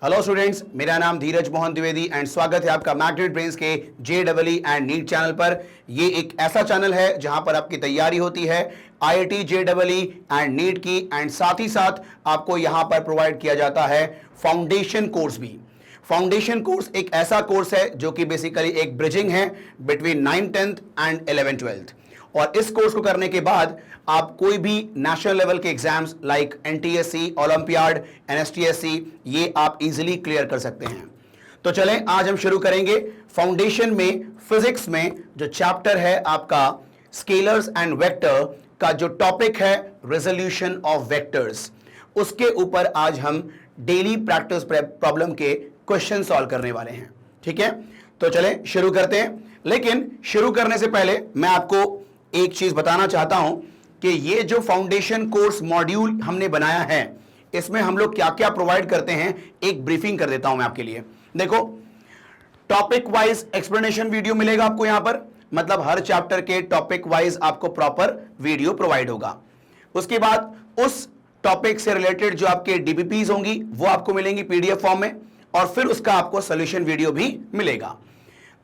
Hello students, मेरा नाम धीरज Mohan Dwivedi and स्वागत है आपका मैग्नेट ब्रेन्स के JEE एंड नीट चैनल पर। ये एक ऐसा चैनल है जहां पर आपकी तैयारी होती है IIT JEE एंड नीट की, एंड साथ ही साथ आपको यहां पर प्रोवाइड किया जाता है फाउंडेशन कोर्स भी। फाउंडेशन कोर्स एक ऐसा कोर्स है जो कि बेसिकली एक ब्रिजिंग है between 9th 10th and 11th 12th। और इस कोर्स को करने के बाद आप कोई भी नेशनल लेवल के exams like NTSC, olympiad, NSTSC ये आप इजीली क्लियर कर सकते हैं। तो चलें, आज हम शुरू करेंगे फाउंडेशन में फिजिक्स में जो चैप्टर है आपका स्केलर्स एंड वेक्टर का, जो टॉपिक है रेजोल्यूशन ऑफ वेक्टर्स, उसके ऊपर आज हम डेली प्रैक्टिस प्रॉब्लम के क्वेश्चन सॉल्व करने वाले हैं। ठीक है, तो चलें शुरू करते हैं। लेकिन शुरू करने से पहले मैं आपको एक चीज बताना चाहता हूं कि ये जो फाउंडेशन कोर्स मॉड्यूल हमने बनाया है, इसमें हम लोग क्या क्या प्रोवाइड करते हैं, एक ब्रीफिंग कर देता हूं मैं आपके लिए। देखो, टॉपिक वाइज एक्सप्लेनेशन वीडियो मिलेगा आपको यहां पर, मतलब हर चैप्टर के टॉपिक वाइज आपको प्रॉपर वीडियो प्रोवाइड होगा। उसके बाद उस टॉपिक से रिलेटेड जो आपके DPPs होंगी वो आपको मिलेंगी PDF फॉर्म में, और फिर उसका आपको सोल्यूशन वीडियो भी मिलेगा।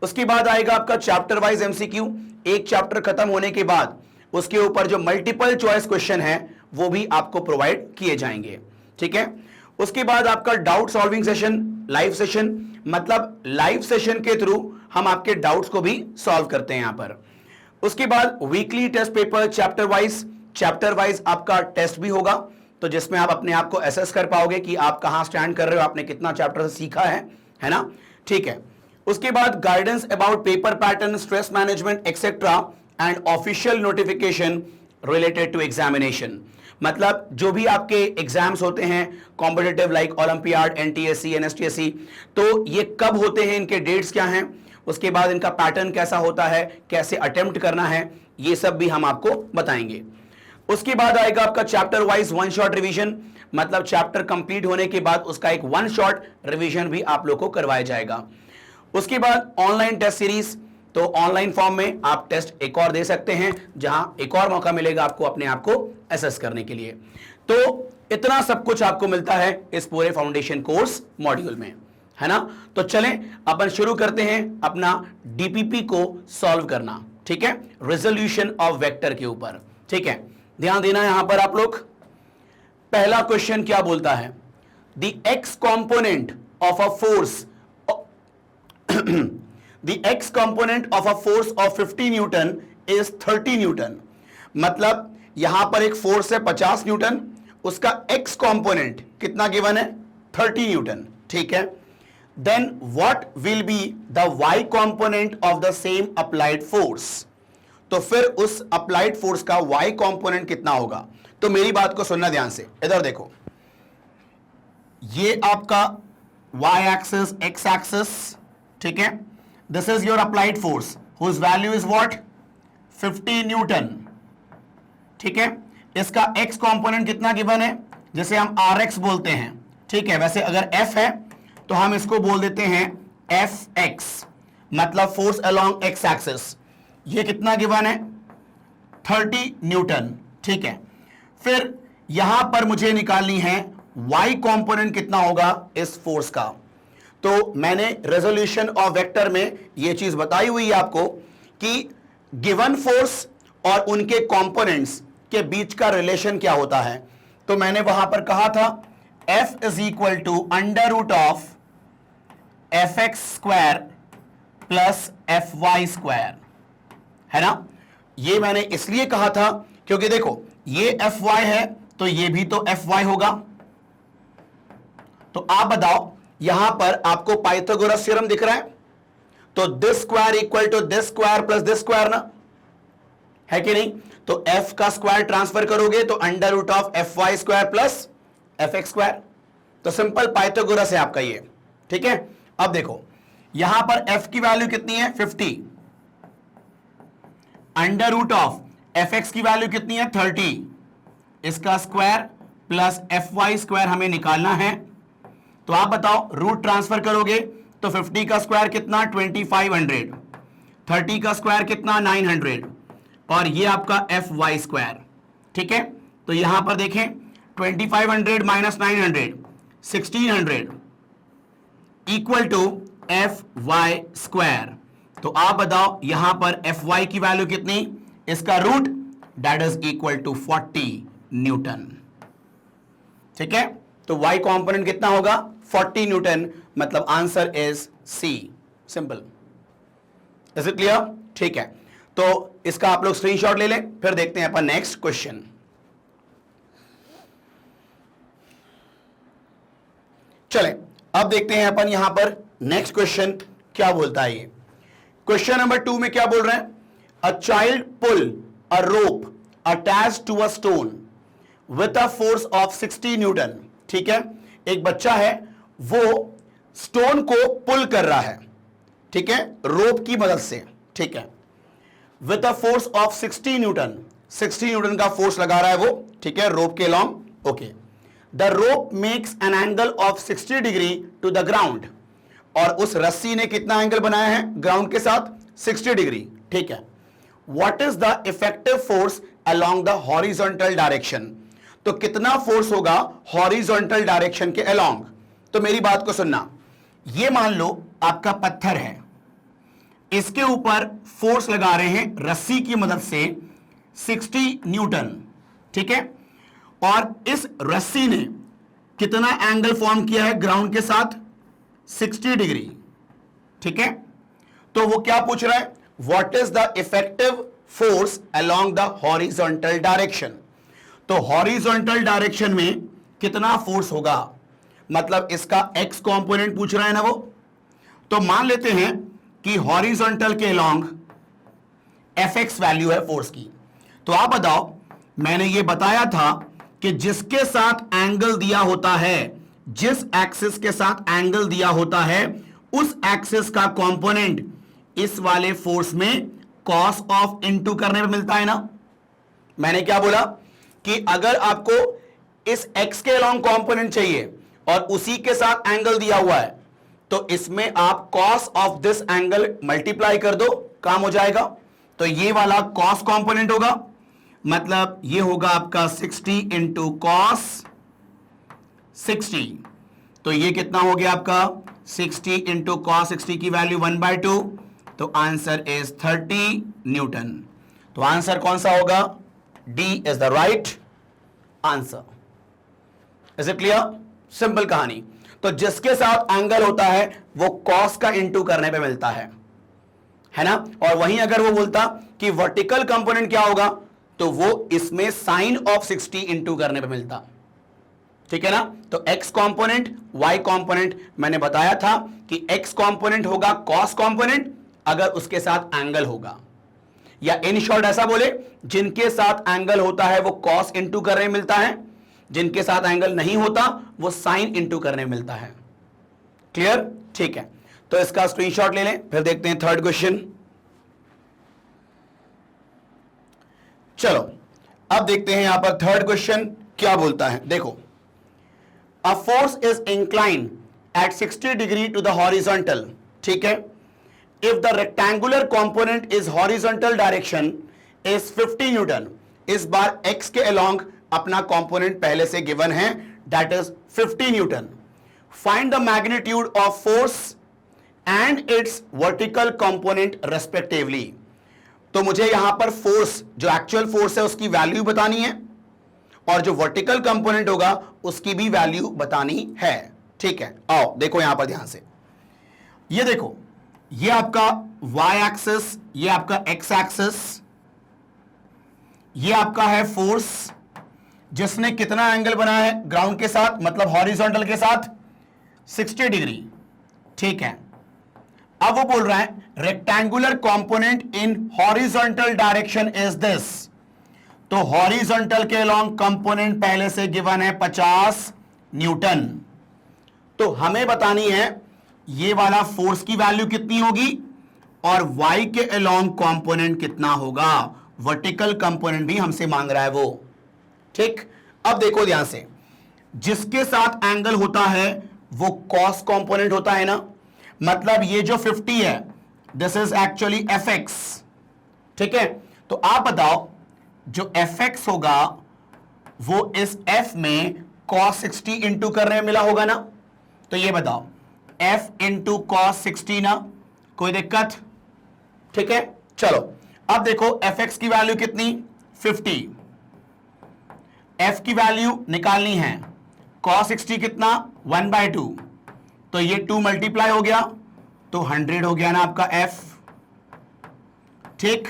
उसके बाद आएगा आपका चैप्टर वाइज MCQ। एक चैप्टर खत्म होने के बाद उसके ऊपर जो मल्टीपल चॉइस क्वेश्चन है वो भी आपको प्रोवाइड किए जाएंगे। ठीक है, उसके बाद आपका doubt solving session, live session, मतलब लाइव सेशन के थ्रू हम आपके डाउट्स को भी सॉल्व करते हैं यहां पर। उसके बाद weekly test paper chapter wise आपका टेस्ट भी होगा, तो जिसमें आप अपने आप को एसेस कर पाओगे कि आप कहां स्टैंड कर रहे हो, आपने कितना चैप्टर से सीखा है ना। ठीक है, उसके बाद guidance about paper pattern, stress management etcetera and official notification related to examination, मतलब जो भी आपके एग्जाम्स होते हैं competitive like olympiad, NTSC, NSTSC, तो ये कब होते हैं, इनके डेट्स क्या हैं, उसके बाद इनका पैटर्न कैसा होता है, कैसे अटेम्प्ट करना है, ये सब भी हम आपको बताएंगे। उसके बाद आएगा आपका chapter wise one shot revision, मतलब चैप्टर कंप्लीट होने के बाद उसका एक वन शॉट रिवीजन भी आप लोग को करवाया जाएगा। उसके बाद ऑनलाइन टेस्ट सीरीज, तो ऑनलाइन फॉर्म में आप टेस्ट एक और दे सकते हैं, जहां एक और मौका मिलेगा आपको अपने आप को एसेस करने के लिए। तो इतना सब कुछ आपको मिलता है इस पूरे फाउंडेशन कोर्स मॉड्यूल में, है ना। तो चलें अपन शुरू करते हैं अपना DPP को सॉल्व करना। ठीक है, रेजोल्यूशन ऑफ वेक्टर के ऊपर। ठीक है, ध्यान देना यहां पर आप लोग। पहला क्वेश्चन क्या बोलता है, the x component of a force the x component of a force of 50 Newton is 30 Newton, मतलब यहां पर एक फोर्स है 50 न्यूटन, उसका x कंपोनेंट कितना गिवन है, 30 न्यूटन। ठीक है, then what will be the y component of the same applied force, तो फिर उस अप्लाइड फोर्स का y कंपोनेंट कितना होगा। तो मेरी बात को सुनना ध्यान से, इधर देखो, ये आपका y एक्सिस, x एक्सिस, ठीक है, this is your applied force whose value is what, 50 newton. ठीक है, इसका x कंपोनेंट कितना गिवन है, जिसे हम Rx बोलते हैं। ठीक है, वैसे अगर F है तो हम इसको बोल देते हैं Fx, मतलब फोर्स अलोंग x एक्सिस। ये कितना गिवन है, 30 न्यूटन। ठीक है, फिर यहां पर मुझे निकालनी है y कंपोनेंट कितना होगा इस फोर्स का। तो मैंने रेजोल्यूशन ऑफ वेक्टर में यह चीज बताई हुई है आपको कि गिवन फोर्स और उनके कंपोनेंट्स के बीच का रिलेशन क्या होता है। तो मैंने वहां पर कहा था F is equal to under root of Fx square plus Fy square, है ना। ये मैंने इसलिए कहा था क्योंकि देखो ये Fy है तो ये भी तो Fy होगा। तो आप बताओ, यहां पर आपको पाइथागोरस थ्योरम दिख रहा है, तो this square equal to this square plus this square ना, है कि नहीं। तो f का स्क्वायर ट्रांसफर करोगे तो under root of Fy square plus Fx square, तो सिंपल पाइथागोरस है आपका ये। ठीक है, अब देखो यहां पर f की वैल्यू कितनी है, 50, अंडर रूट ऑफ Fx की वैल्यू कितनी है, 30, इसका स्क्वायर प्लस Fy स्क्वायर हमें निकालना है। तो आप बताओ, रूट ट्रांसफर करोगे तो 50 का स्क्वायर कितना, 2500, 30 का स्क्वायर कितना, 900, और ये आपका Fy स्क्वायर। ठीक है, तो यहां पर देखें 2500 minus 900 1600, equal to F Y square. तो आप बताओ यहां पर एफ वाई की वैल्यू कितनी, इसका root that is equal to 40 newton. ठीक है, तो y कंपोनेंट कितना होगा 40 न्यूटन, मतलब answer is C. Simple, is it clear? ठीक है, तो इसका आप लोग स्क्रीनशॉट ले लें, फिर देखते हैं अपन नेक्स्ट क्वेश्चन। चले अब देखते हैं अपन यहां पर नेक्स्ट क्वेश्चन क्या बोलता है। ये क्वेश्चन नंबर 2 में क्या बोल रहे हैं, a child pull a rope attached to a stone with a force of 60 newton. ठीक है, एक बच्चा है वो स्टोन को पुल कर रहा है, ठीक है, रोप की मदद से, ठीक है, with a force of 60 newton, 60 newton का फोर्स लगा रहा है वो, ठीक है, रोप के long. Okay, the rope makes an angle of 60 degree to the ground, और उस रस्सी ने कितना एंगल बनाया है ग्राउंड के साथ 60 डिग्री। ठीक है, what is the effective force along the horizontal direction, तो कितना फोर्स होगा हॉरिजॉन्टल डायरेक्शन के अलोंग। तो मेरी बात को सुनना, ये मान लो आपका पत्थर है, इसके ऊपर फोर्स लगा रहे हैं रस्सी की मदद से 60 न्यूटन, ठीक है, और इस रस्सी ने कितना एंगल फॉर्म किया है ग्राउंड के साथ 60 डिग्री। ठीक है, तो वो क्या पूछ रहा है, what is the effective force along the horizontal direction. तो हॉरिजॉन्टल डायरेक्शन में कितना फोर्स होगा, मतलब इसका एक्स कंपोनेंट पूछ रहा है ना वो। तो मान लेते हैं कि हॉरिजॉन्टल के अलोंग एफ एक्स वैल्यू है फोर्स की। तो आप बताओ, मैंने ये बताया था कि जिसके साथ एंगल दिया होता है, जिस एक्सिस के साथ एंगल दिया होता है, उस एक्सिस का कंपोनेंट इस वाले फोर्स में कॉस ऑफ इनटू करने में मिलता है ना। मैंने क्या बोला कि अगर आपको इस एक्स के अलोंग कंपोनेंट चाहिए और उसी के साथ एंगल दिया हुआ है, तो इसमें आप cos of this angle multiply कर दो, काम हो जाएगा। तो ये वाला कॉस कंपोनेंट होगा, मतलब ये होगा आपका 60 इंटू कॉस 60। तो ये कितना हो गया आपका 60 इंटू कॉस 60 की वैल्यू 1/2, तो आंसर इज 30 न्यूटन। तो आंसर कौन सा होगा, D is the right answer. Is it clear? Simple कहानी। तो जिसके साथ एंगल होता है वो कॉस का इंटू करने पे मिलता है ना। और वहीं अगर वो बोलता कि वर्टिकल कंपोनेंट क्या होगा, तो वो इसमें साइन ऑफ 60 इंटू करने पे मिलता। ठीक है ना। तो x कंपोनेंट y कंपोनेंट मैंने बताया था कि x कंपोनेंट होगा cos कंपोनेंट अगर उसके साथ एंगल होगा, या इन शॉर्ट ऐसा बोले जिनके साथ एंगल होता है वो cos इंटू करने में मिलता है, जिनके साथ एंगल नहीं होता वो साइन इंटू करने में मिलता है। क्लियर? ठीक है, तो इसका स्क्रीनशॉट ले लें, फिर देखते हैं थर्ड क्वेश्चन। चलो अब देखते हैं यहां पर थर्ड क्वेश्चन क्या बोलता है। देखो, a force is inclined at 60 degree to the horizontal, ठीक है, if the rectangular component is horizontal direction is 50 Newton. इस बार x के along अपना component पहले से given है, that is 50 Newton. find the magnitude of force and its vertical component respectively। तो मुझे यहां पर फोर्स, जो एक्चुअल फोर्स है उसकी वैल्यू बतानी है, और जो वर्टिकल कंपोनेंट होगा उसकी भी वैल्यू बतानी है। ठीक है, आओ देखो यहां पर ध्यान से, ये देखो, ये आपका y एक्सिस, ये आपका x एक्सिस, ये आपका है फोर्स जिसने कितना एंगल बनाया है ग्राउंड के साथ, मतलब हॉरिजॉन्टल के साथ 60 डिग्री। ठीक है, अब वो बोल रहा है rectangular component in horizontal direction is this. तो हॉरिजॉन्टल के लॉन्ग कंपोनेंट पहले से गिवन है 50 न्यूटन। तो हमें बतानी है ये वाला फोर्स की वैल्यू कितनी होगी और y के अलोंग कंपोनेंट कितना होगा। वर्टिकल कंपोनेंट भी हमसे मांग रहा है वो। ठीक, अब देखो ध्यान से, जिसके साथ एंगल होता है वो कॉस कंपोनेंट होता है ना, मतलब ये जो 50 है दिस इज एक्चुअली fx। ठीक है, तो आप बताओ जो fx होगा वो इस f में cos 60 इंटू करने में मिला होगा ना। तो ये बताओ f इंटू कॉस 60 ना, कोई दिक्कत? ठीक है, चलो अब देखो fx की वैल्यू कितनी 50, f की वैल्यू निकालनी है, cos 60 कितना 1/2, तो ये 2 मल्टीप्लाई हो गया तो 100 हो गया ना आपका f। ठीक,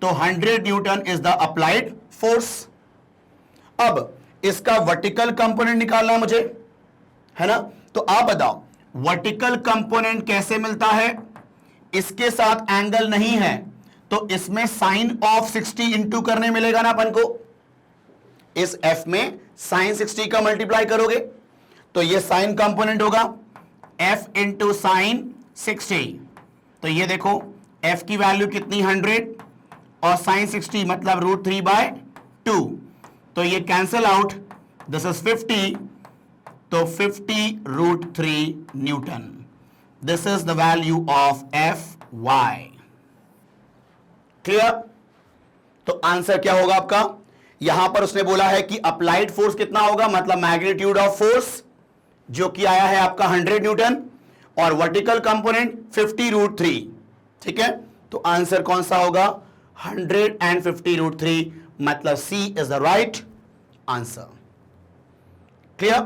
तो 100 Newton is the applied force. अब इसका वर्टिकल कंपोनेंट निकालना है मुझे, है ना? तो आप बताओ वर्टिकल कंपोनेंट कैसे मिलता है? इसके साथ एंगल नहीं है तो इसमें साइन ऑफ 60 इंटू करने मिलेगा ना अपन को, इस f में साइन 60 का मल्टीप्लाई करोगे तो ये साइन कंपोनेंट होगा f इंटू साइन 60। तो ये देखो f की वैल्यू कितनी 100 और साइन 60 मतलब √3/2, तो ये कैंसल आउट, दिस इज 50, तो 50√3 Newton, this is the value of Fy। Clear? तो आंसर क्या होगा आपका? यहां पर उसने बोला है कि अप्लाइड फोर्स कितना होगा, मतलब मैग्नीट्यूड ऑफ फोर्स जो कि आया है आपका 100 न्यूटन और वर्टिकल कंपोनेंट 50√3। ठीक है, तो आंसर कौन सा होगा? 150√3, मतलब C is the right answer. Clear?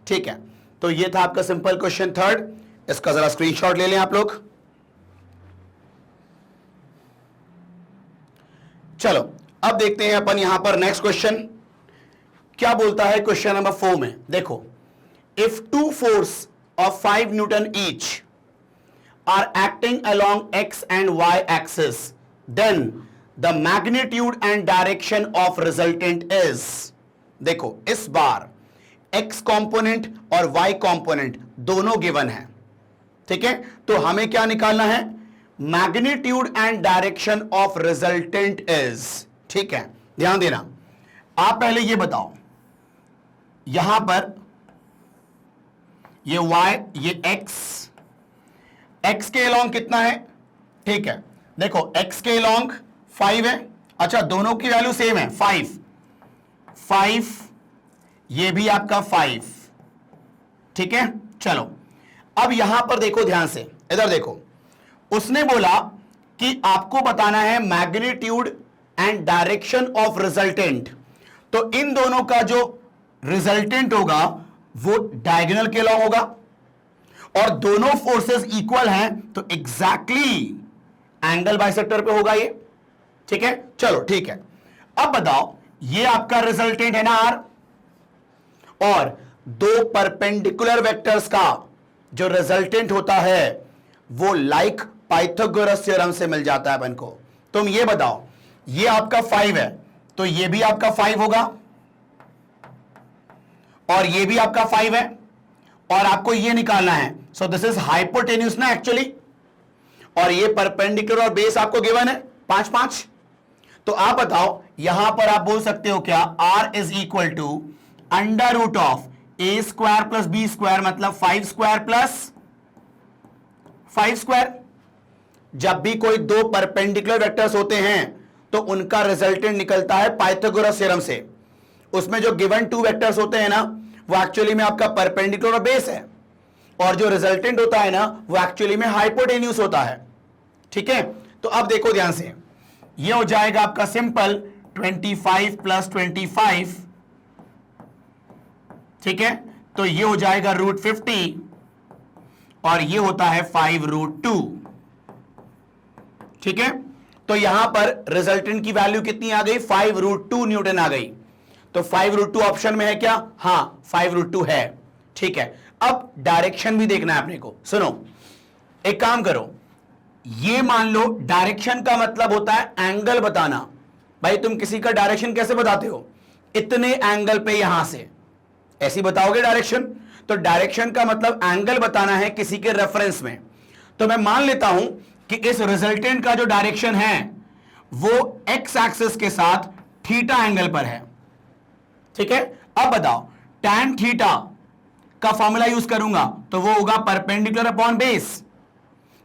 ठीक है, तो ये था आपका सिंपल क्वेश्चन थर्ड, इसका जरा स्क्रीनशॉट ले लें आप लोग। चलो अब देखते हैं अपन यहां पर नेक्स्ट क्वेश्चन क्या बोलता है। क्वेश्चन नंबर 4 में देखो, if two force of 5 newton each are acting along x and y axis, then the magnitude and direction of resultant is। देखो इस बार x कंपोनेंट और y कंपोनेंट दोनों गिवन है, ठीक है, तो हमें क्या निकालना है? Magnitude and direction of resultant is. ठीक है, ध्यान देना। आप पहले ये बताओ, यहां पर ये y, ये x के अलोंग कितना है? ठीक है, देखो x के अलोंग 5 है, अच्छा दोनों की वैल्यू सेम है 5, ये भी आपका 5। ठीक है, चलो अब यहां पर देखो ध्यान से, इधर देखो, उसने बोला कि आपको बताना है magnitude and direction of resultant, तो इन दोनों का जो रिजल्टेंट होगा वो डायगोनल के अलोंग होगा और दोनों फोर्सेस इक्वल हैं तो एग्जैक्टली एंगल बाइसेक्टर पे होगा ये। ठीक है, चलो ठीक है, अब बताओ ये आपका रिजल्टेंट है ना R, और दो परपेंडिकुलर वेक्टर्स का जो रिजल्टेंट होता है वो लाइक पाइथागोरस थ्योरम से मिल जाता है अपन को। तुम ये बताओ, ये आपका 5 है तो ये भी आपका 5 होगा और ये भी आपका 5 है और आपको ये निकालना है, सो दिस इज हाइपोटेन्यूस ना एक्चुअली, और ये परपेंडिकुलर और बेस आपको गिवन है 5 तो आप बताओ यहां पर आप बोल सकते हो क्या? R is equal to under root of a² plus b², मतलब 5² प्लस 5²। जब भी कोई दो परपेंडिकुलर वेक्टर्स होते हैं तो उनका रिजल्टेंट निकलता है पाइथागोरस थ्योरम से। उसमें जो गिवन 2 वेक्टर्स होते हैं ना वो एक्चुअली में आपका परपेंडिकुलर और बेस है, और जो रिजल्टेंट होता है ना वो एक्चुअली में हाइपोटेन्यूस होता है। ठीक है, तो अब देखो ध्यान से, ये हो जाएगा आपका सिंपल 25 प्लस 25। ठीक है, तो ये हो जाएगा √50 और ये होता है 5√2। ठीक है, तो यहां पर रिजल्टेंट की वैल्यू कितनी आ गई? 5√2 न्यूटन आ गई। तो 5√2 ऑप्शन में है क्या? हां 5√2 है। ठीक है, अब डायरेक्शन भी देखना है अपने को। सुनो, एक काम करो, ये मान लो डायरेक्शन का मतलब होता है एंगल बताना। भाई तुम किसी का डायरेक्शन कैसे बताते हो? इतने एंगल पे यहां से ऐसी बताओगे डायरेक्शन, तो डायरेक्शन का मतलब एंगल बताना है किसी के रेफरेंस में। तो मैं मान लेता हूं कि इस रिजल्टेंट का जो डायरेक्शन है वो एक्स एक्सिस के साथ थीटा एंगल पर है। ठीक है, अब बताओ tan थीटा का फॉर्मूला यूज करूंगा तो वो होगा परपेंडिकुलर अपॉन बेस।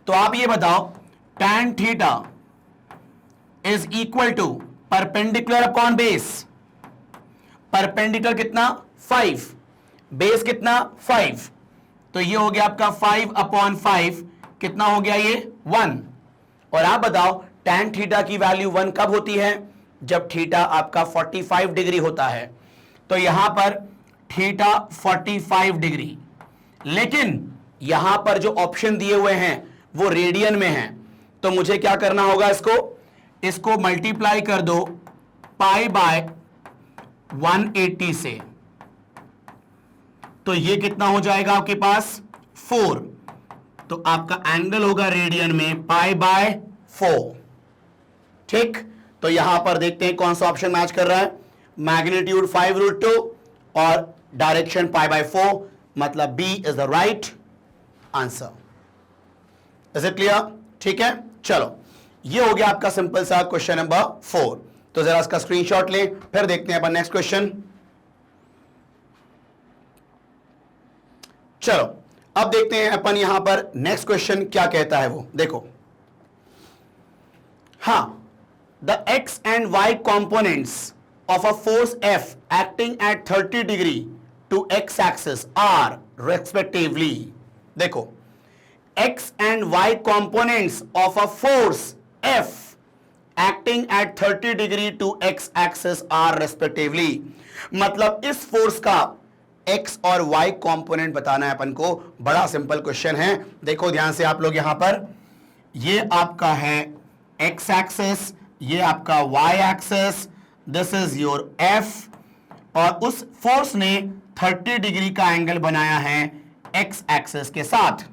तो आप ये बताओ tan theta is equal to perpendicular upon base. Perpendicular कितना? 5, बेस कितना? 5, तो ये हो गया आपका 5/5, कितना हो गया ये 1। और आप बताओ tan थीटा की वैल्यू 1 कब होती है? जब थीटा आपका 45 डिग्री होता है। तो यहां पर थीटा 45 डिग्री, लेकिन यहां पर जो ऑप्शन दिए हुए हैं वो रेडियन में है, तो मुझे क्या करना होगा? इसको मल्टीप्लाई कर दो π/180 से, तो ये कितना हो जाएगा आपके पास 4। तो आपका एंगल होगा रेडियन में π/4। ठीक, तो यहां पर देखते हैं कौन सा ऑप्शन मैच कर रहा है। मैग्नीट्यूड 5√2 और डायरेक्शन π/4, मतलब B is the right answer. Is it clear? ठीक है, चलो ये हो गया आपका सिंपल सा क्वेश्चन नंबर 4। तो जरा इसका स्क्रीनशॉट लें, फिर देखते हैं अपन नेक्स्ट क्वेश्चन। चलो अब देखते हैं अपन यहां पर नेक्स्ट क्वेश्चन क्या कहता है वो देखो। हाँ, the x and y components of a force F acting at 30 degree to x axis are respectively, देखो x and y components of a force F acting at 30 degree to x axis are respectively, मतलब इस force का x और y component बताना है अपन को। बड़ा simple question है, देखो ध्यान से आप लोग यहां पर, ये आपका है x एक्सेस, ये आपका y axis, this is your F, और उस फोर्स ने 30 डिग्री का एंगल बनाया है x एक्सेस के साथ।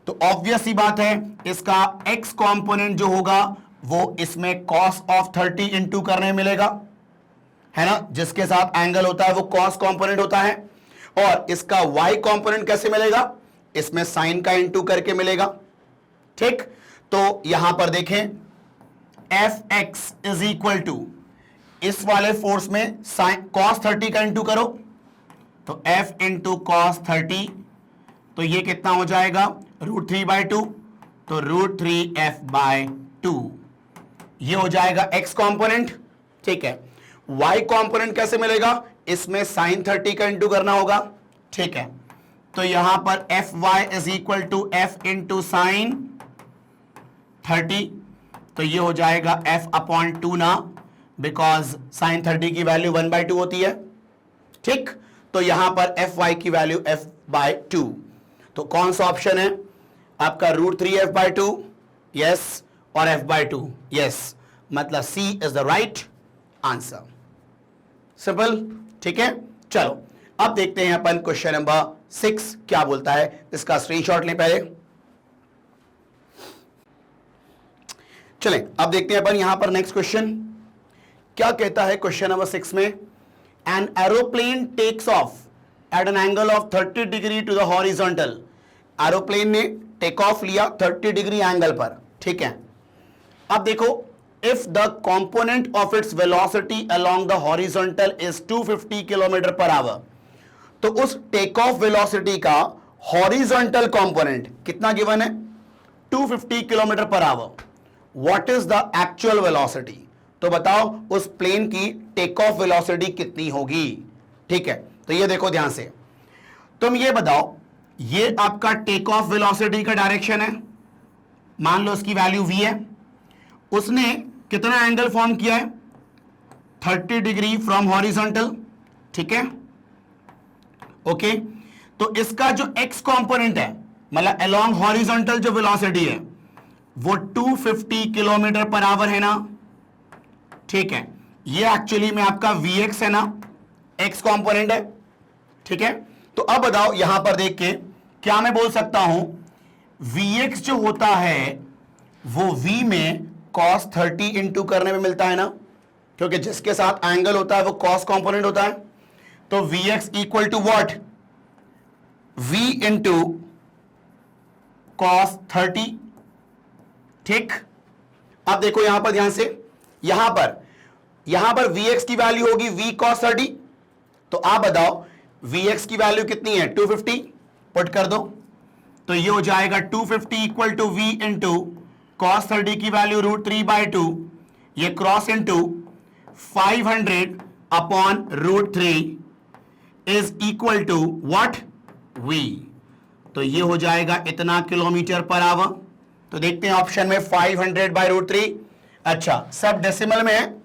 तो ऑब्वियस ही बात है, इसका x कंपोनेंट जो होगा वो इसमें cos ऑफ 30 इंटू करने मिलेगा, है ना, जिसके साथ एंगल होता है वो cos कंपोनेंट होता है। और इसका y कंपोनेंट कैसे मिलेगा? इसमें साइन का इंटू करके मिलेगा। ठीक, तो यहां पर देखें Fx इज इक्वल टू, इस वाले फोर्स में साइन cos 30 का इंटू करो, तो F इंटू cos 30, तो ये कितना हो जाएगा √3/2, तो √3F/2, ये हो जाएगा x कंपोनेंट। ठीक है, y कंपोनेंट कैसे मिलेगा? इसमें साइन 30 का इंटू करना होगा। ठीक है, तो यहां पर Fy is equal to F into sine 30, तो ये हो जाएगा F/2 ना, बिकॉज साइन 30 की वैल्यू 1/2 होती है। ठीक, तो यहां पर Fy की वैल्यू F/2, तो कौन सा ऑप्शन है आपका? √3F/2 यस, और F/2 यस, मतलब C is the right answer. Simple, ठीक है। चलो अब देखते हैं अपन क्वेश्चन नंबर 6 क्या बोलता है, इसका स्क्रीनशॉट लें पहले। चलें अब देखते हैं अपन यहां पर नेक्स्ट क्वेश्चन क्या कहता है। क्वेश्चन नंबर 6 में, an aeroplane takes off at an angle of 30 degree to the horizontal. Aeroplane ने टेक ऑफ लिया 30 डिग्री एंगल पर। ठीक है, अब देखो, if the component of its velocity along the horizontal is 250 kilometre per hour, तो उस टेक ऑफ वेलोसिटी का हॉरिजॉन्टल कंपोनेंट कितना गिवन है? 250 kilometre per hour. What is the actual velocity? तो बताओ उस प्लेन की टेक ऑफ वेलोसिटी कितनी होगी? ठीक है, तो ये देखो ध्यान से, तुम ये बताओ, ये आपका टेक ऑफ वेलोसिटी का डायरेक्शन है, मान लो उसकी वैल्यू v है, उसने कितना एंगल फॉर्म किया है? 30 डिग्री फ्रॉम हॉरिजॉन्टल। ठीक है, ओके, तो इसका जो x कंपोनेंट है, मतलब अलोंग हॉरिजॉन्टल जो वेलोसिटी है वो 250 किलोमीटर पर आवर है ना। ठीक है, ये एक्चुअली में आपका vx है ना, x कंपोनेंट है। ठीक है, तो अब बताओ यहां पर देख के क्या मैं बोल सकता हूं, vx जो होता है वो v में cos 30 इंटू करने में मिलता है ना, क्योंकि जिसके साथ एंगल होता है वो cos कंपोनेंट होता है। तो vx equal to what? v into cos 30। ठीक, अब देखो यहां पर ध्यान से, यहां पर vx की वैल्यू होगी v cos 30, तो आप बताओ vx की वैल्यू कितनी है? 250, पुट कर दो, तो ये हो जाएगा 250 equal to v into cos 30 की वैल्यू √3/2, ये cross into 500/√3 is equal to what? v। तो ये हो जाएगा इतना किलोमीटर पर आवर। तो देखते हैं ऑप्शन में 500/√3। अच्छा, सब डेसिमल में है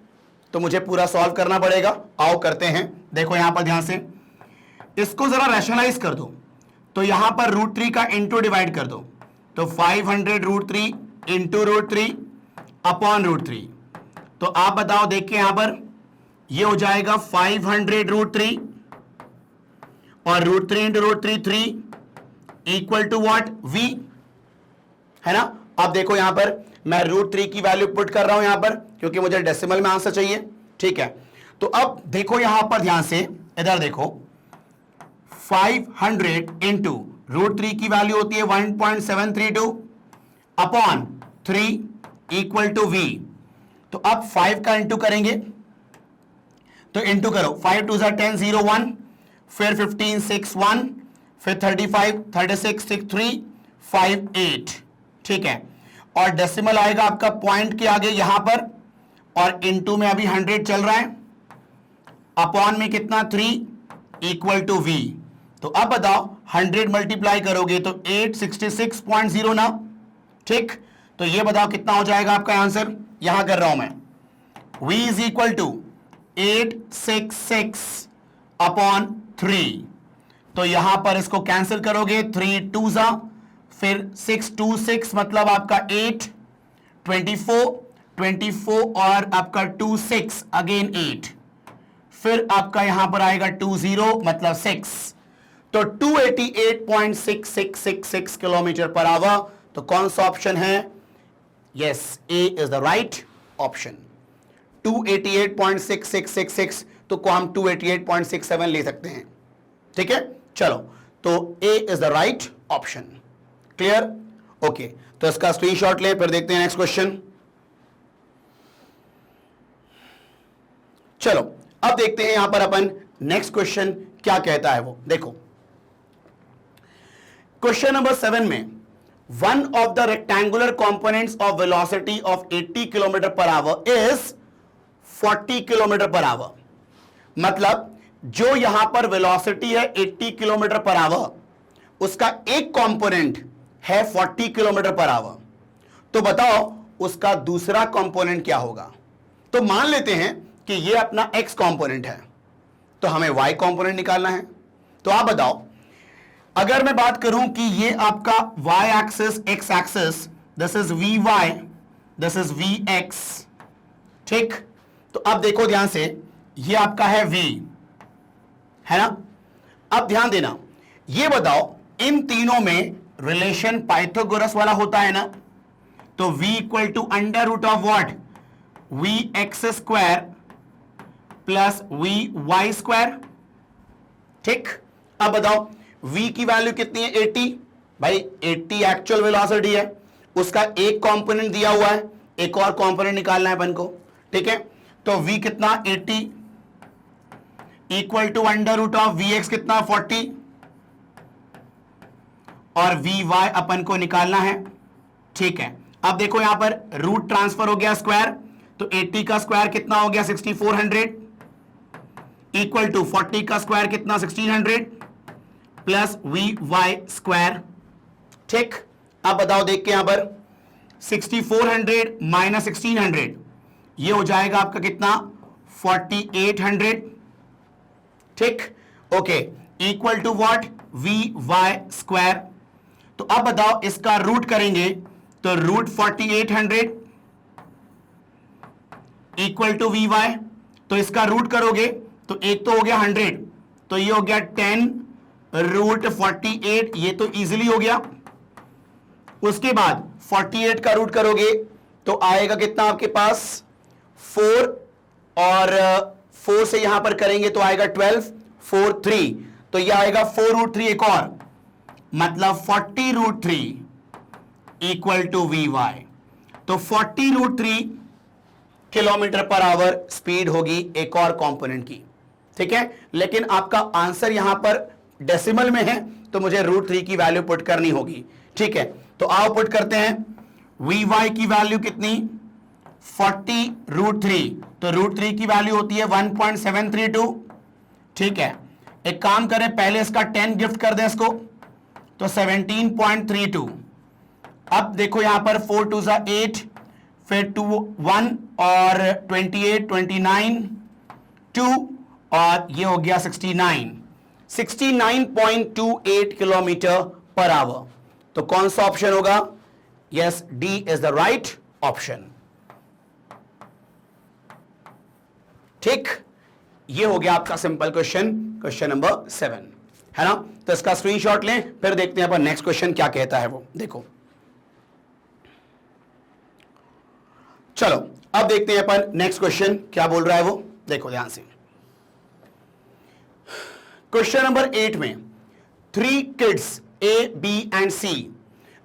तो मुझे पूरा सॉल्व करना पड़ेगा। आओ करते हैं। देखो यहां पर ध्यान से, इसको जरा रैशनलाइज कर दो। तो यहां पर √3 का इंटू डिवाइड कर दो, तो 500√3 इंटू √3 अपॉन √3। तो आप बताओ, देखिए यहां पर ये हो जाएगा 500√3 और √3 into √3 3 equal to what? v, है ना। अब देखो यहां पर मैं √3 की वैल्यू पुट कर रहा हूं यहां पर, क्योंकि मुझे डेसिमल में आंसर चाहिए। ठीक है, तो अब देखो यहां पर ध्यान से, इधर देखो, 500 इंटू √3 की वैल्यू होती है 1.732 अपॉन 3 इक्वल टू v। तो अब 5 का इंटू करेंगे, तो इंटू करो, 5 2 10 0 1, फिर 15 6 1, फिर 35 36 6 3 5 8। ठीक है, और डेसिमल आएगा आपका पॉइंट के आगे यहां पर, और इंटू में अभी 100 चल रहा है, अपॉन में कितना? 3 इक्वल टू v। तो अब बताओ 100 मल्टीप्लाई करोगे तो 866.0 ना। ठीक, तो ये बताओ कितना हो जाएगा आपका आंसर। यहां कर रहा हूं मैं, v is equal to 866 upon 3। तो यहां पर इसको कैंसिल करोगे, 3 2 जा, फिर 6 2 6 मतलब आपका 8, 24 और आपका 2 6 अगेन 8, फिर आपका यहां पर आएगा 2 0 मतलब 6। तो 288.6666 किलोमीटर पर आवर। तो कौन सा ऑप्शन है? Yes, A is the right option. 288.6666, तो को हम 288.67 ले सकते हैं। ठीक है, चलो, तो A is the right option. Clear? Okay, तो इसका स्क्रीनशॉट लें, फिर देखते हैं नेक्स्ट क्वेश्चन। चलो, अब देखते हैं यहां पर अपन नेक्स्ट क्वेश्चन क्या कहता है वो। देखो क्वेश्चन नंबर 7 में, one of the rectangular components of velocity of 80 kilometre per our is 40 kilometre per our. मतलब जो यहां पर वेलोसिटी है 80 किलोमीटर पर आवर, उसका एक कंपोनेंट है 40 किलोमीटर पर आवर। तो बताओ उसका दूसरा कंपोनेंट क्या होगा। तो मान लेते हैं कि ये अपना x कंपोनेंट है, तो हमें y कंपोनेंट निकालना है। तो आप बताओ, अगर मैं बात करूं कि ये आपका y axis x axis, this is vy, this is vx। ठीक, तो अब देखो ध्यान से, ये आपका है v, है ना। अब ध्यान देना, ये बताओ इन तीनों में रिलेशन पाइथागोरस वाला होता है ना। तो v equal to under root of what? vx square plus vy square. ठीक, अब बताओ v की वैल्यू कितनी है? 80। भाई 80 एक्चुअल वेलोसिटी है, उसका एक कंपोनेंट दिया हुआ है, एक और कंपोनेंट निकालना है अपन को। ठीक है, तो v कितना? 80 equal to under root of vx कितना? 40 और vy अपन को निकालना है। ठीक है, अब देखो यहां पर रूट ट्रांसफर हो गया स्क्वायर, तो 80 का स्क्वायर कितना हो गया? 6400 इक्वल टू 40 का स्क्वायर कितना? 1600 प्लस vy स्क्वायर। ठीक, अब बताओ देख के यहां पर 6400 माइनस 1600, ये हो जाएगा आपका कितना? 4800। ठीक, okay, equal to what? vy square. तो अब बताओ इसका रूट करेंगे, तो रूट 4800 इक्वल टू vy। तो इसका रूट करोगे तो एक तो हो गया 100, तो ये हो गया 10 रूट 48, ये तो इजीली हो गया। उसके बाद 48 का रूट करोगे तो आएगा कितना आपके पास? 4, और 4 से यहां पर करेंगे तो आएगा 12, 4 3, तो ये आएगा 4 रूट 3 एक और, मतलब 40 रूट 3 इक्वल टू vy। तो 40 root 3 kilometre per hour speed होगी एक और कंपोनेंट की। ठीक है, लेकिन आपका आंसर यहां पर डेसिमल में है, तो मुझे रूट 3 की वैल्यू पुट करनी होगी। ठीक है, तो आओ पुट करते हैं। vy की वैल्यू कितनी? 40 रूट 3, तो रूट 3 की वैल्यू होती है 1.732। ठीक है, एक काम करें, पहले इसका 10 गिफ्ट कर दें इसको, तो 17.32। अब देखो यहां पर 4 2 ज़ा 8, फिर 2 1 और 28 29 2 और ये हो गया 69.28 किलोमीटर पर आवर। तो कौन सा ऑप्शन होगा? Yes, D is the right option. ठीक, ये हो गया आपका सिंपल क्वेश्चन, क्वेश्चन नंबर 7, है ना। तो इसका स्क्रीनशॉट लें, फिर देखते हैं अपन नेक्स्ट क्वेश्चन क्या कहता है वो। देखो, चलो अब देखते हैं अपन नेक्स्ट क्वेश्चन क्या बोल रहा है वो। देखो ध्यान से, क्वेश्चन नंबर 8 में 3 kids A, B and C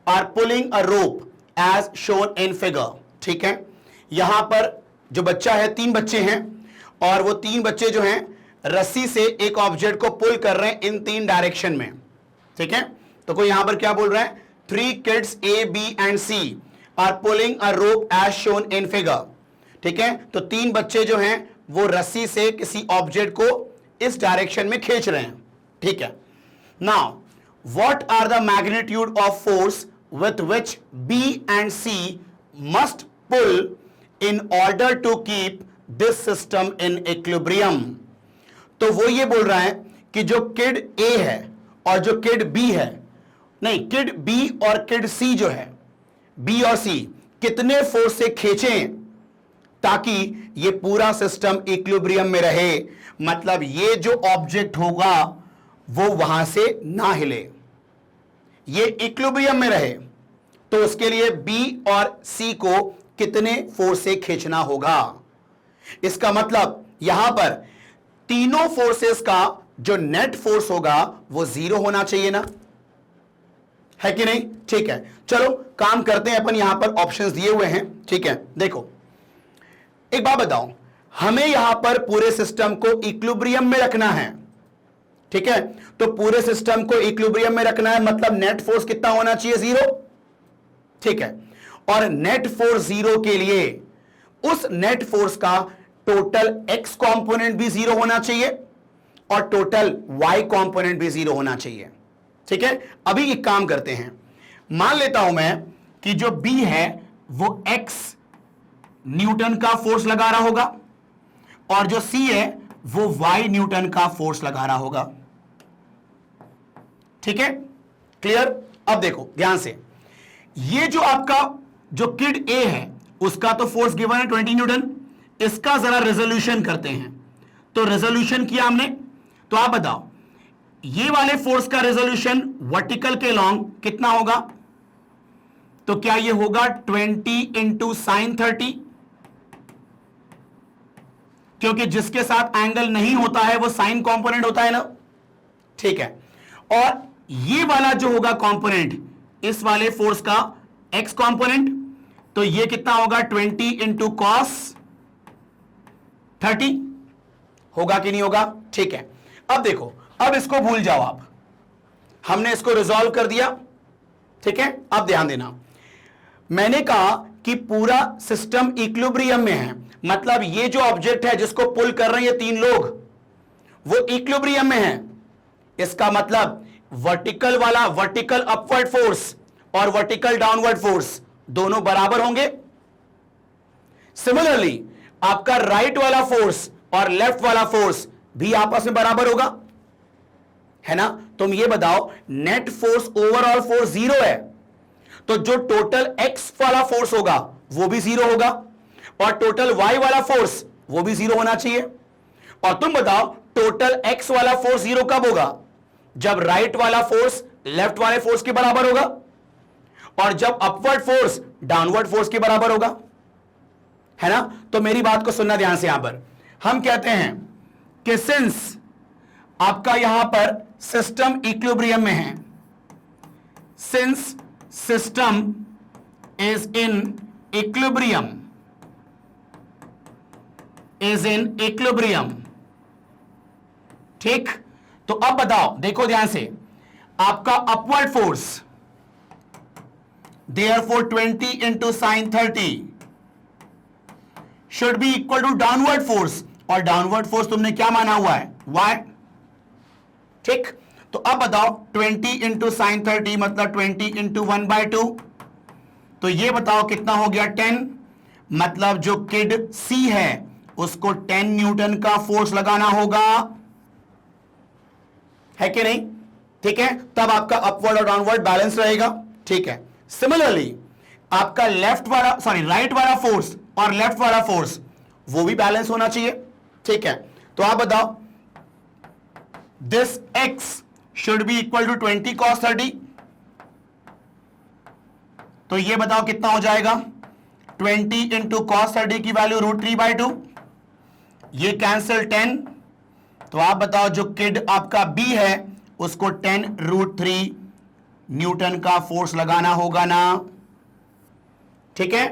are pulling a rope as shown in figure। ठीक है, यहां पर जो बच्चा है, 3 बच्चे हैं और वो 3 बच्चे जो हैं रस्सी से एक ऑब्जेक्ट को पुल कर रहे हैं इन 3 डायरेक्शन में। ठीक है, तो कोई यहां पर क्या बोल रहा है? 3 kids A, B and C are pulling a rope as shown in figure। ठीक है, तो 3 बच्चे जो हैं वो रस्सी से किसी ऑब्जेक्ट को इस डायरेक्शन में खींच रहे हैं। ठीक है, now what are the magnitude of force with which B and C must pull in order to keep this system in equilibrium। तो वो ये बोल रहा है कि जो किड A है और जो किड B है, नहीं, किड B और किड C जो है, B और C कितने फोर्स से खींचें ताकि ये पूरा सिस्टम इक्विलिब्रियम में रहे। मतलब ये जो ऑब्जेक्ट होगा वो वहां से ना हिले, ये इक्विलिब्रियम में रहे। तो उसके लिए बी और सी को कितने फोर्स से खींचना होगा। इसका मतलब यहां पर तीनों फोर्सेस का जो नेट फोर्स होगा वो 0 होना चाहिए ना, है कि नहीं? ठीक है, चलो काम करते हैं अपन। यहां पर ऑप्शंस दिए हुए हैं। ठीक है, देखो एक बात बताओ, हमें यहां पर पूरे सिस्टम को इक्विलिब्रियम में रखना है। ठीक है, तो पूरे सिस्टम को इक्विलिब्रियम में रखना है, मतलब नेट फोर्स कितना होना चाहिए? 0। ठीक है, और नेट फोर्स 0 के लिए उस नेट फोर्स का टोटल x कंपोनेंट भी 0 होना चाहिए और टोटल y कंपोनेंट भी 0 होना चाहिए। ठीक है, अभी एक काम करते हैं, मान लेता हूं मैं कि जो B है वो x न्यूटन का फोर्स लगा रहा होगा और जो C है वो y न्यूटन का फोर्स लगा रहा होगा। ठीक है, क्लियर? अब देखो ध्यान से, ये जो आपका जो किड A है उसका तो फोर्स गिवन है 20 न्यूटन। इसका जरा रेजोल्यूशन करते हैं। तो रेजोल्यूशन किया हमने, तो आप बताओ ये वाले फोर्स का रेजोल्यूशन वर्टिकल के लॉन्ग कितना होगा? तो क्या ये होगा 20 इंटू साइन 30, क्योंकि जिसके साथ एंगल नहीं होता है वो साइन कंपोनेंट होता है ना। ठीक है, और ये वाला जो होगा कंपोनेंट इस वाले फोर्स का एक्स कंपोनेंट, तो ये कितना होगा 20 इंटू कॉस 30 होगा कि नहीं होगा? ठीक है, अब देखो, अब इसको भूल जाओ आप, हमने इसको रिजॉल्व कर दिया। ठीक है, अब ध्यान देना, मैंने कहा कि पूरा सिस्टम इक्विलिब्रियम में है, मतलब ये जो ऑब्जेक्ट है जिसको पुल कर रहे हैं ये 3 लोग वो इक्विलिब्रियम में है। इसका मतलब वर्टिकल वाला, वर्टिकल अपवर्ड फोर्स और वर्टिकल डाउनवर्ड फोर्स दोनों बराबर होंगे। सिमिलरली आपका राइट वाला फोर्स और लेफ्ट वाला फोर्स भी आपस में बराबर होगा, है ना। तुम ये बताओ, नेट फोर्स ओवरऑल फोर्स 0 है, तो जो टोटल एक्स वाला फोर्स होगा वो भी 0 होगा और टोटल वाई वाला फोर्स वो भी 0 होना चाहिए। और तुम बताओ टोटल एक्स वाला फोर्स 0 कब होगा? जब राइट वाला फोर्स लेफ्ट वाले फोर्स के बराबर होगा और जब अपवर्ड फोर्स डाउनवर्ड फोर्स के बराबर होगा, है ना। तो मेरी बात को सुनना ध्यान से। यहां पर हम कहते हैं कि सिंस आपका यहां पर सिस्टम इक्विलिब्रियम में है, since system is in equilibrium, is in equilibrium. ठीक, तो अब बताओ, देखो ध्यान से, आपका upward force therefore 20 into sine 30 should be equal to downward force, और डाउनवर्ड फोर्स तुमने क्या माना हुआ है? y। ठीक, तो अब बताओ 20 इंटू साइन 30 मतलब 20 इंटू 1/2, तो ये बताओ कितना हो गया 10, मतलब जो किड C है उसको 10 न्यूटन का फोर्स लगाना होगा, है कि नहीं? ठीक है, तब आपका अपवर्ड और डाउनवर्ड बैलेंस रहेगा। ठीक है, सिमिलरली आपका राइट वाला फोर्स और लेफ्ट वाला फोर्स वो भी बैलेंस होना चाहिए। ठीक है, तो आप बताओ this x should be equal to 20 cos 30, तो ये बताओ कितना हो जाएगा 20 इंटू कॉस 30 की वैल्यू √3/2, ये कैंसिल 10, तो आप बताओ जो किड आपका B है उसको 10 √3 न्यूटन का फोर्स लगाना होगा ना। ठीक है,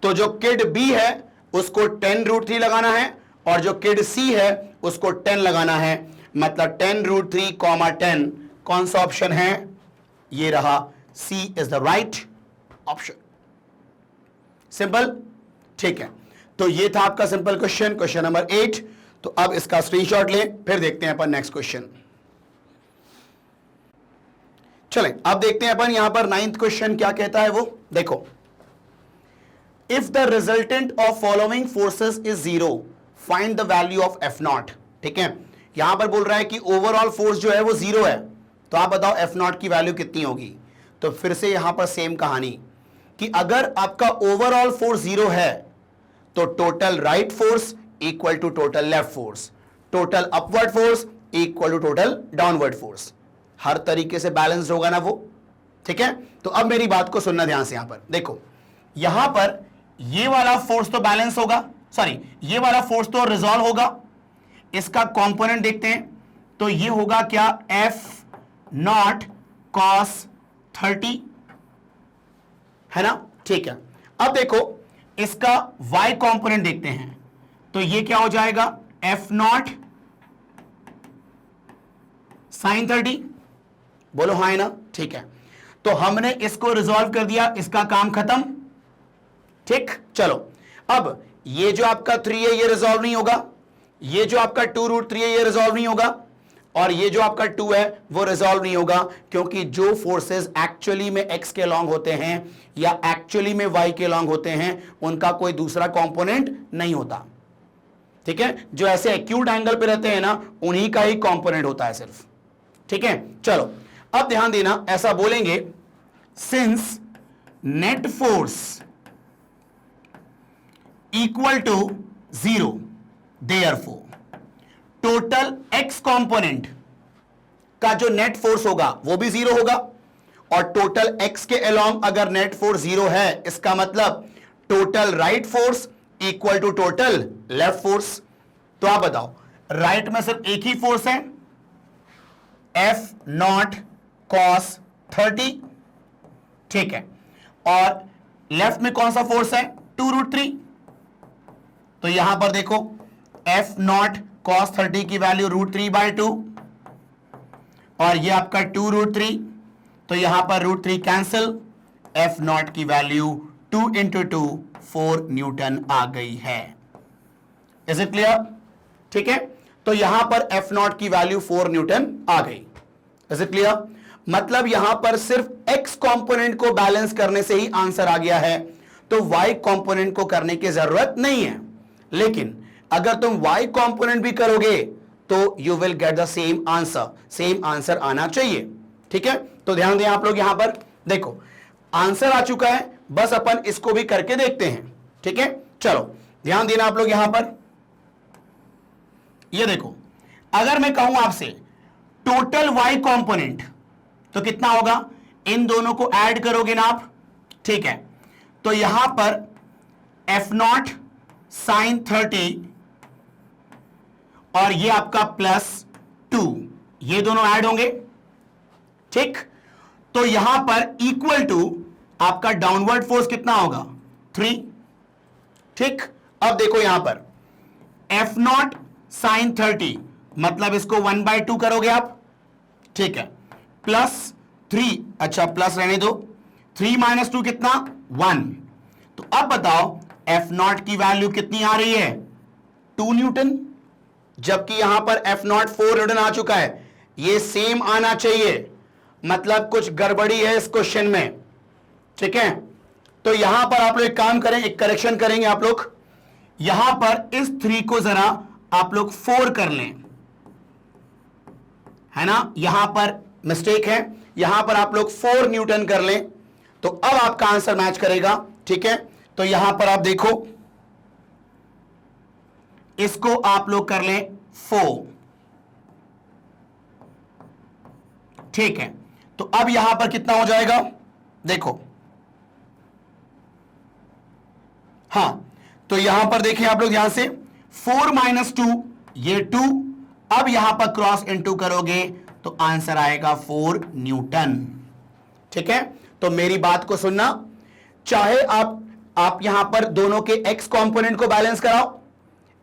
तो जो किड B है उसको 10 √3 लगाना है और जो किड C है उसको 10 लगाना है, मतलब 10 √3, 10 कौन सा ऑप्शन है? ये रहा, C is the right option. Simple. ठीक है, तो ये था आपका सिंपल क्वेश्चन नंबर 8। तो अब इसका स्क्रीनशॉट लें, फिर देखते हैं अपन नेक्स्ट क्वेश्चन। चलें अब देखते हैं अपन यहां पर 9th क्वेश्चन क्या कहता है वो देखो, if the resultant of following forces is 0 find the value of F0। ठीक है, यहां पर बोल रहा है कि ओवरऑल फोर्स जो है वो 0 है, तो आप बताओ F0 की वैल्यू कितनी होगी। तो फिर से यहां पर सेम कहानी कि अगर आपका ओवरऑल फोर्स 0 है तो total right force equal to total left force, total upward force equal to total downward force, हर तरीके से बैलेंस्ड होगा ना वो। ठीक है, तो अब मेरी बात को सुनना ध्यान से। यहां पर देखो, यहां पर ये वाला फोर्स तो बैलेंस होगा, सॉरी ये वाला फोर्स तो रिजॉल्व होगा। इसका कंपोनेंट देखते हैं, तो ये होगा क्या F0 cos 30, है ना? ठीक है, अब देखो इसका y कंपोनेंट देखते हैं, तो ये क्या हो जाएगा F0 sin 30, बोलो हाँ है ना? ठीक है, तो हमने इसको रिजॉल्व कर दिया, इसका काम खत्म। ठीक, चलो अब ये जो आपका 3 है ये रिजॉल्व नहीं होगा, ये जो आपका 2 √3 है ये रिजॉल्व नहीं होगा, और ये जो आपका 2 है वो रिजॉल्व नहीं होगा, क्योंकि जो फोर्सेस एक्चुअली में x के लॉन्ग होते हैं या एक्चुअली में y के लॉन्ग होते हैं उनका कोई दूसरा कंपोनेंट नहीं होता। ठीक है, जो ऐसे एक्यूट एंगल पे रहते हैं ना उन्हीं का ही कंपोनेंट होता है सिर्फ। ठीक है, चलो अब ध्यान देना, ऐसा बोलेंगे since net force equal to 0 therefore total x component का जो नेट फोर्स होगा वो भी 0 होगा, और टोटल x के अलोंग अगर नेट फोर्स 0 है इसका मतलब total right force equal to total left force. तो आप बताओ राइट में सिर्फ एक ही फोर्स है F0 cos 30, ठीक है, और लेफ्ट में कौन सा फोर्स है 2 √3, तो यहां पर देखो F0 cos 30 की वैल्यू √3/2 और ये आपका 2 √3, तो यहां पर √3 कैंसिल, F0 की वैल्यू 2 × 2 4 न्यूटन आ गई है। Is it clear? ठीक है, तो यहां पर F0 की वैल्यू 4 न्यूटन आ गई। Is it clear? मतलब यहां पर सिर्फ x कंपोनेंट को बैलेंस करने से ही आंसर आ गया है, तो y कंपोनेंट को करने की जरूरत नहीं है। लेकिन अगर तुम y कंपोनेंट भी करोगे तो you will get the same answer आना चाहिए। ठीक है, तो ध्यान दें आप लोग, यहां पर देखो आंसर आ चुका है, बस अपन इसको भी करके देखते हैं। ठीक है, चलो ध्यान देना आप लोग, यहां पर ये देखो, अगर मैं कहूं आपसे टोटल y कंपोनेंट तो कितना होगा, इन दोनों को ऐड करोगे ना आप। ठीक है, तो यहां पर F0 sin 30 और ये आपका +2, ये दोनों ऐड होंगे। ठीक, तो यहां पर इक्वल टू आपका डाउनवर्ड फोर्स कितना होगा 3। ठीक, अब देखो यहां पर F0 sin 30 मतलब इसको 1/2 करोगे आप। ठीक है, +3, अच्छा प्लस रहने दो, 3 - 2 कितना 1। तो अब बताओ F0 की वैल्यू कितनी आ रही है 2 न्यूटन, जबकि यहां पर F0 4 न्यूटन आ चुका है। ये सेम आना चाहिए, मतलब कुछ गड़बड़ी है इस क्वेश्चन में, ठीक है। तो यहां पर आप लोग एक काम करें, एक करेक्शन करेंगे आप लोग, यहां पर इस 3 को जरा आप लोग 4 कर लें, है ना, यहां पर मिस्टेक है, यहां पर आप लोग 4 न्यूटन कर लें, तो अब आपका आंसर मैच करेगा, ठीक है। तो यहां पर आप देखो, इसको आप लोग कर लें 4, ठीक है। तो अब यहां पर कितना हो जाएगा, देखो, हां, तो यहां पर देखिए आप लोग, यहां से 4 - 2 ये 2, अब यहां पर क्रॉस इनटू करोगे तो आंसर आएगा 4 न्यूटन, ठीक है। तो मेरी बात को सुनना, चाहे आप यहां पर दोनों के x कंपोनेंट को बैलेंस कराओ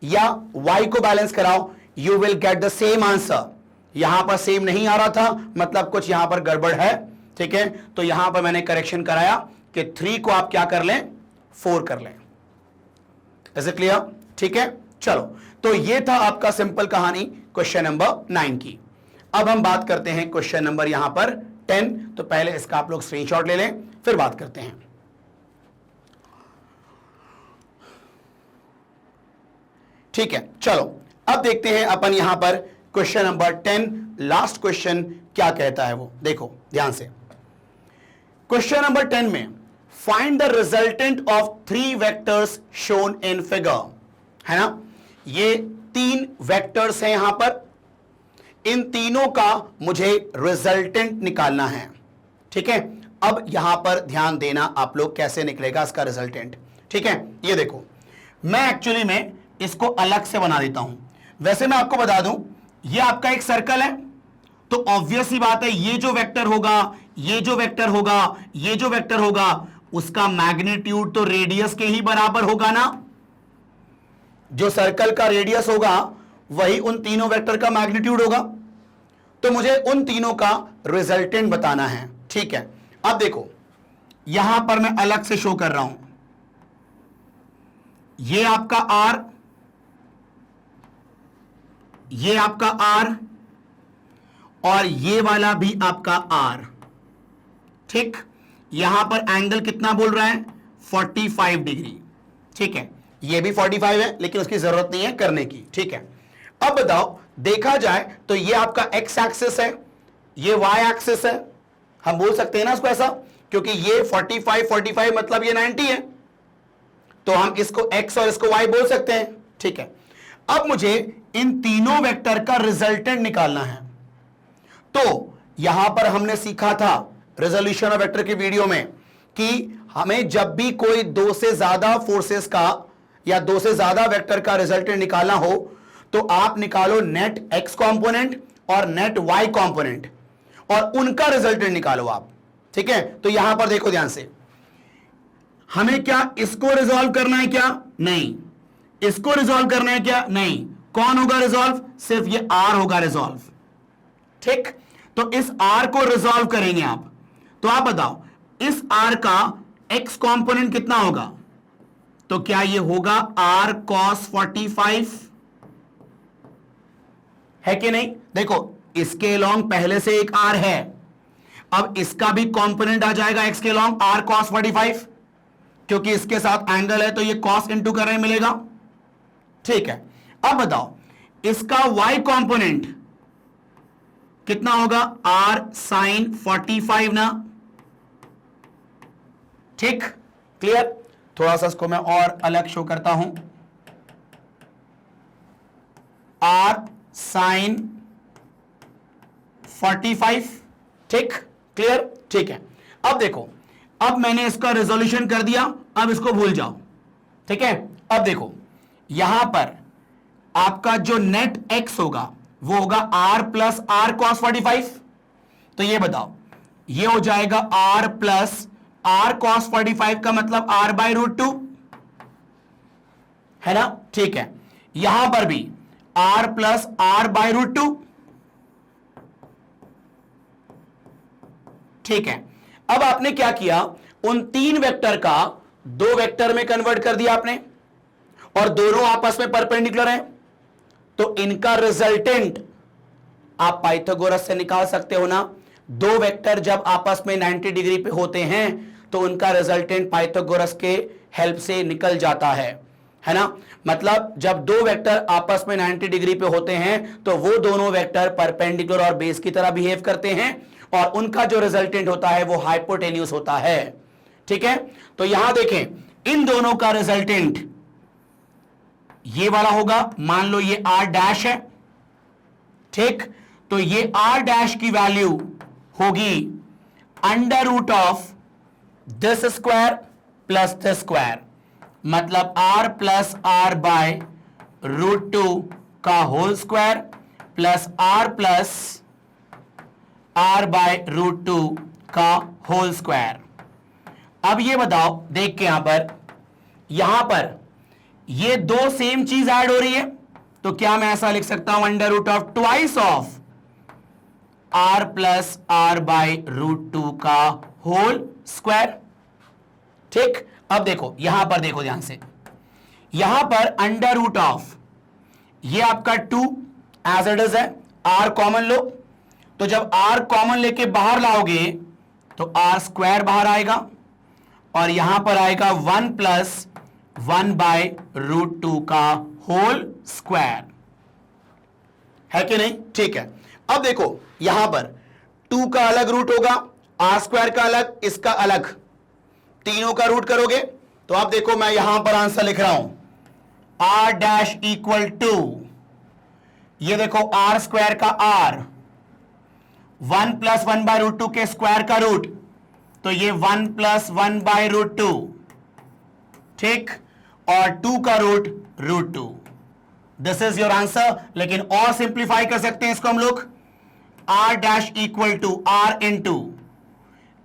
या y को बैलेंस कराओ, you will get the same answer. यहां पर सेम नहीं आ रहा था, मतलब कुछ यहां पर गड़बड़ है, ठीक है। तो यहां पर मैंने करेक्शन कराया कि 3 को आप क्या कर लें, 4 कर लें। Is it clear? ठीक है, चलो। तो ये था आपका सिंपल कहानी क्वेश्चन नंबर 9 की। अब हम बात करते हैं क्वेश्चन नंबर यहां पर 10। तो पहले इसका आप लोग स्क्रीनशॉट ले लें, फिर बात करते हैं। ठीक है, चलो अब देखते हैं अपन यहां पर क्वेश्चन नंबर 10, लास्ट क्वेश्चन क्या कहता है वो देखो ध्यान से। क्वेश्चन नंबर 10 में find the resultant of 3 vectors shown in figure, है ना। ये 3 वेक्टर्स हैं यहां पर, इन तीनों का मुझे रिजल्टेंट निकालना है, ठीक है। अब यहां पर ध्यान देना आप लोग, कैसे निकलेगा इसका रिजल्टेंट, ठीक है। ये देखो, मैं एक्चुअली में इसको अलग से बना देता हूं। वैसे मैं आपको बता दूं, ये आपका एक सर्कल है, तो ऑब्वियस ही बात है, ये जो वेक्टर होगा, ये जो वेक्टर होगा, ये जो वेक्टर होगा, उसका मैग्नीट्यूड तो रेडियस के ही बराबर होगा ना। जो सर्कल का रेडियस होगा वही उन तीनों वेक्टर का मैग्नीट्यूड होगा। तो मुझे उन तीनों का रिजल्टेंट बताना है, ठीक है। अब देखो, यहां पर मैं अलग से शो कर रहा हूं, ये आपका R, ये आपका R और ये वाला भी आपका R, ठीक। यहां पर एंगल कितना बोल रहा है, 45 डिग्री, ठीक है। ये भी 45 है, लेकिन उसकी जरूरत नहीं है करने की, ठीक है। अब बताओ, देखा जाए तो ये आपका x एक्सिस है, ये y एक्सिस है, हम बोल सकते हैं ना इसको ऐसा, क्योंकि ये 45 मतलब ये 90 है, तो हम इसको x और इसको y बोल सकते हैं, ठीक है। अब मुझे इन तीनों वेक्टर का रिजल्टेंट निकालना है। तो यहां पर हमने सीखा था रेजोल्यूशन ऑफ वेक्टर की वीडियो में कि हमें जब भी कोई 2 से ज्यादा फोर्सेस का या 2 से ज्यादा वेक्टर का रिजल्टेंट निकालना हो, तो आप निकालो नेट x कंपोनेंट और नेट y कंपोनेंट और उनका रिजल्टेंट निकालो आप, ठीक है। तो यहां पर देखो ध्यान से, हमें क्या इसको रिजॉल्व करना है क्या, नहीं। इसको रिजॉल्व करना है क्या, नहीं। कौन होगा रिजॉल्व, सिर्फ ये r होगा रिजॉल्व, ठीक। तो इस r को रिजॉल्व करेंगे आप, तो आप बताओ इस r का x कंपोनेंट कितना होगा, तो क्या ये होगा r cos 45, है कि नहीं। देखो, इसके अलोंग पहले से एक r है, अब इसका भी कंपोनेंट आ जाएगा x के अलोंग r cos 45, क्योंकि इसके साथ एंगल है तो ये cos इंटू करने मिलेगा, ठीक है। अब बताओ इसका y कंपोनेंट कितना होगा, r sin 45 ना, ठीक, क्लियर। थोड़ा सा इसको मैं और अलग शो करता हूं, r sin 45, ठीक, क्लियर, ठीक है। अब देखो, अब मैंने इसका रेजोल्यूशन कर दिया, अब इसको भूल जाओ, ठीक है। अब देखो, यहां पर आपका जो नेट x होगा वो होगा r प्लस r cos 45, तो ये बताओ, ये हो जाएगा r प्लस r cos 45 का मतलब r बाई √2, है ना, ठीक है। यहां पर भी r प्लस r बाई √2, ठीक है। अब आपने क्या किया, उन 3 वेक्टर का 2 वेक्टर में कन्वर्ट कर दिया आपने, और दोनों आपस में परपेंडिकुलर हैं, तो इनका रिजल्टेंट आप पाइथागोरस से निकाल सकते हो ना, दो वेक्टर जब आपस में 90 डिग्री पे होते हैं तो उनका रिजल्टेंट पाइथागोरस के हेल्प से निकल जाता है ना। मतलब जब दो वेक्टर आपस में 90 डिग्री पे होते हैं तो वो दोनों वेक्टर परपेंडिकुलर और बेस की तरह बिहेव करते हैं और उनका जो रिजल्टेंट होता है वो हाइपोटेन्यूज होता है। ठीक है, तो यहां देखें इन दोनों का रिजल्टेंट ये वाला होगा, मान लो ये r डैश है, ठीक, तो ये r डैश की वैल्यू होगी under root of this square plus this square, मतलब r plus r by root 2 का whole square plus r plus r by root 2 का होल स्क्वायर। अब ये बताओ, देख के यहां पर ये दो सेम चीज ऐड हो रही है, तो क्या मैं ऐसा लिख सकता हूं under root of twice of r plus r by root 2 का होल स्क्वायर। ठीक, अब देखो यहां पर देखो ध्यान से, यहां पर अंडर रूट ऑफ ये आपका 2 एज इट इज है, r कॉमन लो, तो जब r कॉमन लेके बाहर लाओगे तो r स्क्वायर बाहर आएगा और यहां पर आएगा 1 प्लस 1 बाय रूट 2 का होल स्क्वायर, है कि नहीं। ठीक है, अब देखो यहां पर 2 का अलग रूट होगा, r स्क्वायर का अलग, इसका अलग, तीनों का रूट करोगे तो आप देखो मैं यहां पर आंसर लिख रहा हूं r डैश इक्वल टू, ये देखो r स्क्वायर का r, 1 प्लस 1 बाय रूट 2 के स्क्वायर का रूट, तो ये 1 प्लस 1 बाय रूट 2, ठीक, और 2 का root 2। This is your answer. लेकिन और सिंप्लीफाई कर सकते हैं इसको हम लोग, r dash equal to r into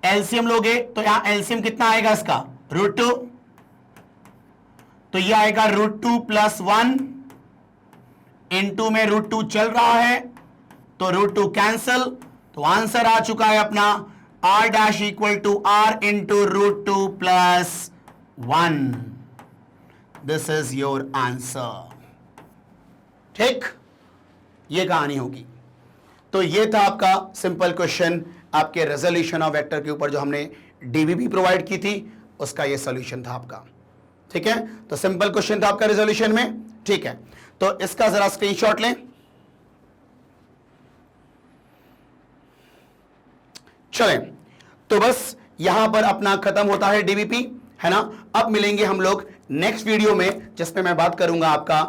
LCM लोगे तो यहां एलसीएम कितना आएगा इसका, रूट 2, तो ये आएगा रूट 2 प्लस 1 इंटू में रूट 2 चल रहा है तो रूट 2 कैंसल, तो आंसर आ चुका है अपना r dash equal to r into root 2 plus 1। This is your answer. ठीक, ये कहानी होगी। तो ये था आपका सिंपल क्वेश्चन, आपके रेजोल्यूशन ऑफ वेक्टर के ऊपर जो हमने डीबीबी प्रोवाइड की थी उसका ये सॉल्यूशन था आपका। ठीक है, तो सिंपल क्वेश्चन था आपका रेजोल्यूशन में। ठीक है, तो इसका जरा स्क्रीनशॉट लें। चलें, तो बस यहां पर अपना खत्म होता है डीबीपी, है ना। अब मिलेंगे हम लोग नेक्स्ट वीडियो में जिसमें मैं बात करूंगा आपका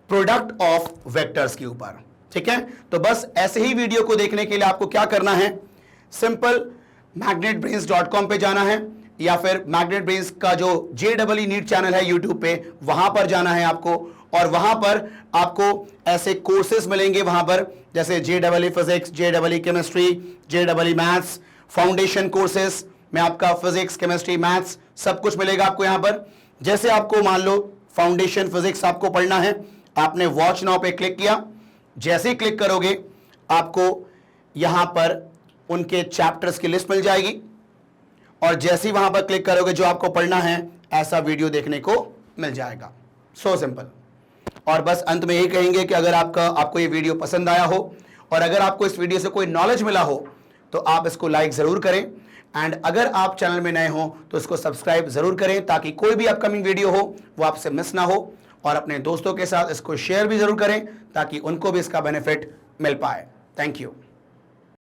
प्रोडक्ट ऑफ वेक्टर्स के ऊपर। ठीक है, तो बस ऐसे ही वीडियो को देखने के लिए आपको क्या करना है, सिंपल magnetbrains.com पे जाना है या फिर मैग्नेट ब्रेन्स का जो JEE नीट चैनल है यूट्यूब पे, वहां पर जाना है आपको, और वहां पर आपको ऐसे कोर्सेज मिलेंगे वहां पर, जैसे JEE physics, JEE chemistry, JEE maths, foundation courses में आपका फिजिक्स, केमिस्ट्री, मैथ्स सब कुछ मिलेगा आपको यहां पर। जैसे आपको मान लो फाउंडेशन फिजिक्स आपको पढ़ना है, आपने वॉच नाउ पे क्लिक किया, जैसे ही क्लिक करोगे आपको यहां पर उनके चैप्टर्स की लिस्ट मिल जाएगी, और जैसे ही वहां पर क्लिक करोगे जो आपको पढ़ना है ऐसा वीडियो देखने को मिल जाएगा। So simple. और बस अंत में यही कहेंगे कि अगर आपको ये वीडियो पसंद आया हो और अगर आपको इस वीडियो से कोई नॉलेज मिला हो तो आप इसको लाइक जरूर करें, एंड अगर आप चैनल में नए हो तो इसको सब्सक्राइब जरूर करें ताकि कोई भी अपकमिंग वीडियो हो वो आपसे मिस ना हो, और अपने दोस्तों के साथ इसको शेयर भी जरूर करें ताकि उनको भी इसका बेनिफिट मिल पाए। Thank you.